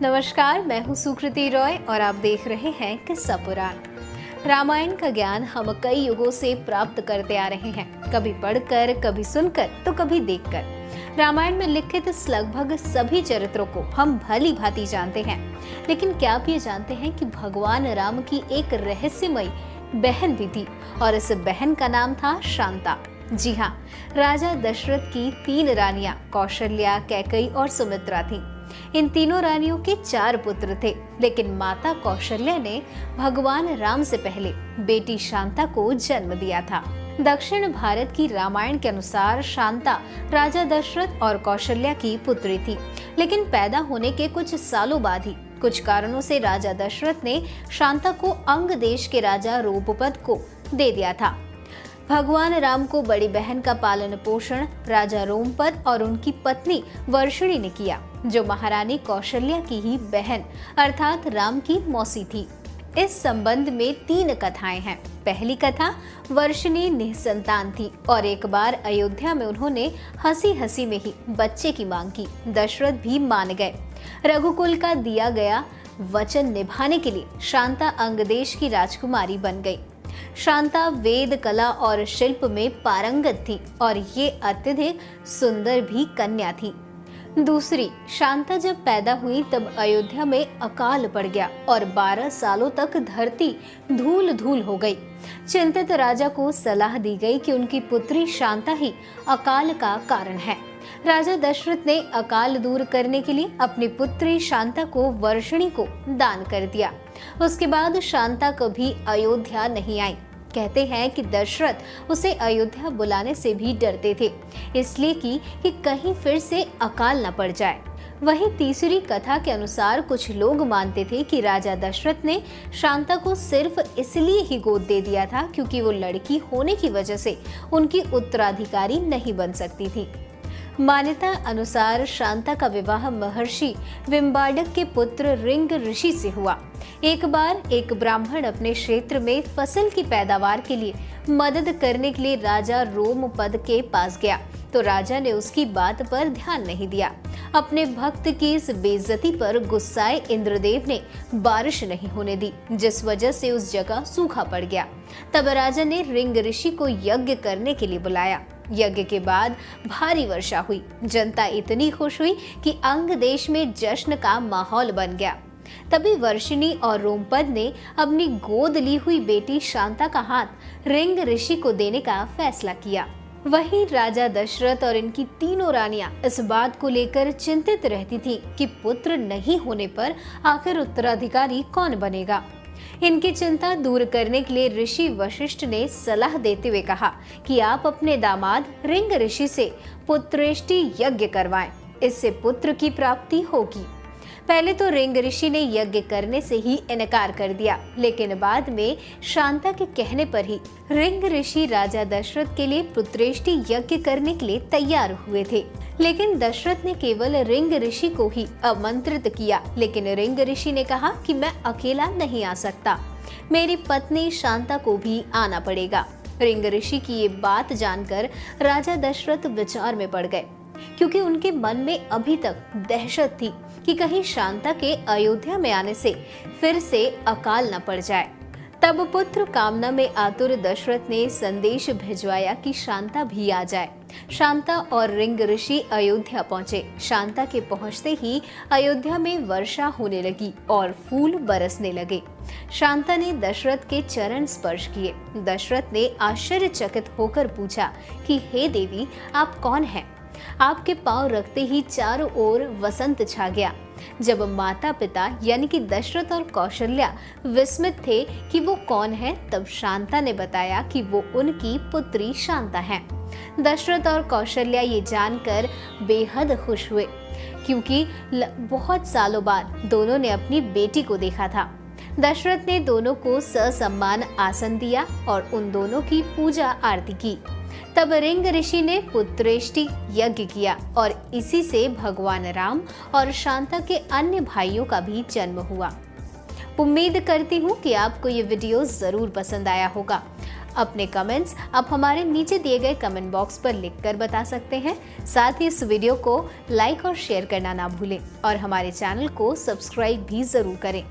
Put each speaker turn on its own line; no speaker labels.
नमस्कार, मैं हूँ सुकृति रॉय और आप देख रहे हैं किस्सा पुराण। रामायण का ज्ञान हम कई युगों से प्राप्त करते आ रहे हैं, कभी पढ़कर, कभी सुनकर, तो कभी देखकर। रामायण में लिखित लगभग सभी चरित्रों को हम भली भांति जानते हैं, लेकिन क्या आप ये जानते हैं कि भगवान राम की एक रहस्यमयी बहन भी थी और इस बहन का नाम था शांता। जी हाँ, राजा दशरथ की 3 रानियां कौशल्या, कैकेयी और सुमित्रा थीं। इन तीनों रानियों के 4 पुत्र थे, लेकिन माता कौशल्या ने भगवान राम से पहले बेटी शांता को जन्म दिया था। दक्षिण भारत की रामायण के अनुसार शांता राजा दशरथ और कौशल्या की पुत्री थी, लेकिन पैदा होने के कुछ सालों बाद ही कुछ कारणों से राजा दशरथ ने शांता को अंग देश के राजा रोमपद को दे दिया था। भगवान राम को बड़ी बहन का पालन पोषण राजा रोमपद और उनकी पत्नी वर्षिणी ने किया, जो महारानी कौशल्या की ही बहन अर्थात राम की मौसी थी। इस संबंध में 3 कथाएं हैं। पहली कथा, वर्षिणी निसंतान थी और एक बार अयोध्या में उन्होंने हंसी हंसी में ही बच्चे की मांग की। दशरथ भी मान गए। रघुकुल का दिया गया वचन निभाने के लिए शांता अंगदेश की राजकुमारी बन गई। शांता वेद, कला और शिल्प में पारंगत थी और ये अत्यधिक सुंदर भी कन्या थी। दूसरी, शांता जब पैदा हुई तब अयोध्या में अकाल पड़ गया और 12 सालों तक धरती धूल धूल हो गई। चिंतित राजा को सलाह दी गई कि उनकी पुत्री शांता ही अकाल का कारण है। राजा दशरथ ने अकाल दूर करने के लिए अपनी पुत्री शांता को वर्षिणी को दान कर दिया। उसके बाद शांता कभी अयोध्या नहीं आई। कहते हैं कि दशरथ उसे अयोध्या बुलाने से भी डरते थे, इसलिए कि कहीं फिर से अकाल न पड़ जाए। वहीं तीसरी कथा के अनुसार कुछ लोग मानते थे कि राजा दशरथ ने शांता को सिर्फ इसलिए ही गोद दे दिया था क्योंकि वो लड़की होने की वजह से उनकी उत्तराधिकारी नहीं बन सकती थी। मान्यता अनुसार शांता का विवाह महर्षि विम्बाडक के पुत्र रिंग ऋषि से हुआ। एक बार एक ब्राह्मण अपने क्षेत्र में फसल की पैदावार के लिए मदद करने के लिए राजा रोमपद के पास गया, तो राजा ने उसकी बात पर ध्यान नहीं दिया। अपने भक्त की इस बेइज्जती पर गुस्साए इंद्रदेव ने बारिश नहीं होने दी, जिस वजह से उस जगह सूखा पड़ गया। तब राजा ने रिंग ऋषि को यज्ञ करने के लिए बुलाया। यज्ञ के बाद भारी वर्षा हुई। जनता इतनी खुश हुई कि अंग देश में जश्न का माहौल बन गया। तभी वर्षिणी और रोमपद ने अपनी गोद ली हुई बेटी शांता का हाथ रिंग ऋषि को देने का फैसला किया। वहीं राजा दशरथ और इनकी तीनों रानियां इस बात को लेकर चिंतित रहती थीं कि पुत्र नहीं होने पर आखिर उत्तराधिकारी कौन बनेगा। इनकी चिंता दूर करने के लिए ऋषि वशिष्ठ ने सलाह देते हुए कहा कि आप अपने दामाद रिंग ऋषि से पुत्रेष्टि यज्ञ करवाएं, इससे पुत्र की प्राप्ति होगी। पहले तो रिंग ऋषि ने यज्ञ करने से ही इनकार कर दिया, लेकिन बाद में शांता के कहने पर ही रिंग ऋषि राजा दशरथ के लिए पुत्रेष्टि यज्ञ करने के लिए तैयार हुए थे। लेकिन दशरथ ने केवल रिंग ऋषि को ही आमंत्रित किया, लेकिन रिंग ऋषि ने कहा कि मैं अकेला नहीं आ सकता, मेरी पत्नी शांता को भी आना पड़ेगा। रिंग ऋषि की ये बात जानकर राजा दशरथ विचार में पड़ गए, क्योंकि उनके मन में अभी तक दहशत थी कि कहीं शांता के अयोध्या में आने से फिर से अकाल न पड़ जाए। तब पुत्र कामना में आतुर दशरथ ने संदेश भिजवाया कि शांता भी आ जाए। शांता और रिंग ऋषि अयोध्या पहुंचे। शांता के पहुंचते ही अयोध्या में वर्षा होने लगी और फूल बरसने लगे। शांता ने दशरथ के चरण स्पर्श किए। दशरथ ने आश्चर्यचकित होकर पूछा कि हे देवी, आप कौन हैं? आपके पांव रखते ही चारों ओर वसंत छा गया। जब माता पिता यानी कि दशरथ और कौशल्या विस्मित थे कि वो कौन है, तब शांता ने बताया कि वो उनकी पुत्री शांता है। दशरथ और कौशल्या ये जानकर बेहद खुश हुए, क्योंकि बहुत सालों बाद दोनों ने अपनी बेटी को देखा था। दशरथ ने दोनों को ससम्मान आसन दिया और उन दोनों की पूजा आरती की। तब रिंग ऋषि ने पुत्रेष्टि यज्ञ किया और इसी से भगवान राम और शांता के अन्य भाइयों का भी जन्म हुआ। उम्मीद करती हूँ कि आपको ये वीडियो जरूर पसंद आया होगा। अपने कमेंट्स आप हमारे नीचे दिए गए कमेंट बॉक्स पर लिखकर बता सकते हैं। साथ ही इस वीडियो को लाइक और शेयर करना ना भूलें और हमारे चैनल को सब्सक्राइब भी जरूर करें।